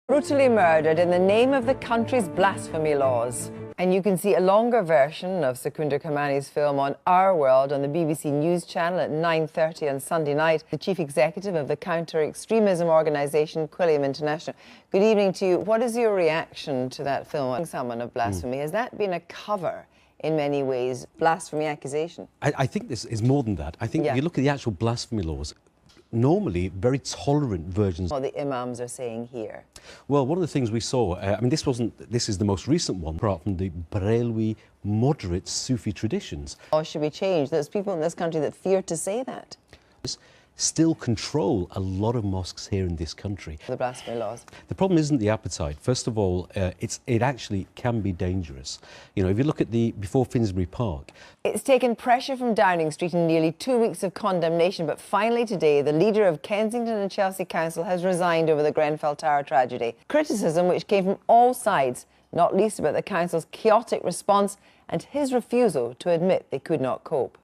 Brutally murdered in the name of the country's blasphemy laws. And you can see a longer version of Secunda Kamani's film on Our World on the BBC News channel at 9:30 on Sunday night. The chief executive of the counter-extremism organisation Quilliam International. Good evening to you. What is your reaction to that film, Someone of Blasphemy? Has that been a cover in many ways, blasphemy accusation? I think this is more than that. I think if you look at the actual blasphemy laws, normally very tolerant versions. What the imams are saying here. Well, one of the things we saw, I mean, this is the most recent one, apart from the Barelwi moderate Sufi traditions. Or should we change? There's people in this country that fear to say that. Still control a lot of mosques here in this country. The blasphemy laws. The problem isn't the appetite. First of all, it actually can be dangerous. You know, if you look at before Finsbury Park. It's taken pressure from Downing Street and nearly 2 weeks of condemnation, but finally today, the leader of Kensington and Chelsea Council has resigned over the Grenfell Tower tragedy. Criticism which came from all sides, not least about the council's chaotic response and his refusal to admit they could not cope.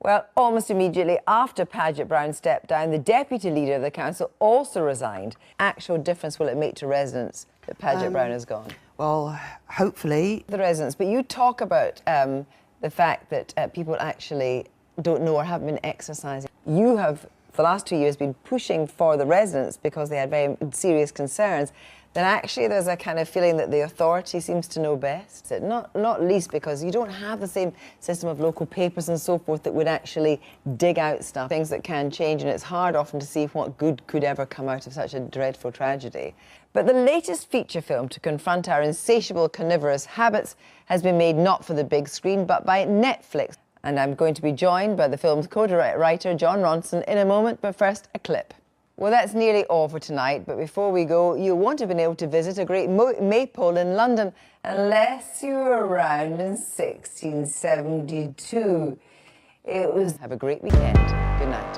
Well, almost immediately after Paget Brown stepped down, the deputy leader of the council also resigned. Actual difference will it make to residents that Paget Brown has gone? Well, hopefully. The residents, but you talk about the fact that people actually don't know or haven't been exercising. You have, for the last 2 years, been pushing for the residents because they had very serious concerns. Then actually there's a kind of feeling that the authority seems to know best. Not least because you don't have the same system of local papers and so forth that would actually dig out stuff, things that can change, and it's hard often to see what good could ever come out of such a dreadful tragedy. But the latest feature film to confront our insatiable carnivorous habits has been made not for the big screen but by Netflix. And I'm going to be joined by the film's co-writer John Ronson in a moment, but first a clip. Well, that's nearly all for tonight, but before we go, you won't have been able to visit a great maypole in London unless you were around in 1672. Have a great weekend. Good night.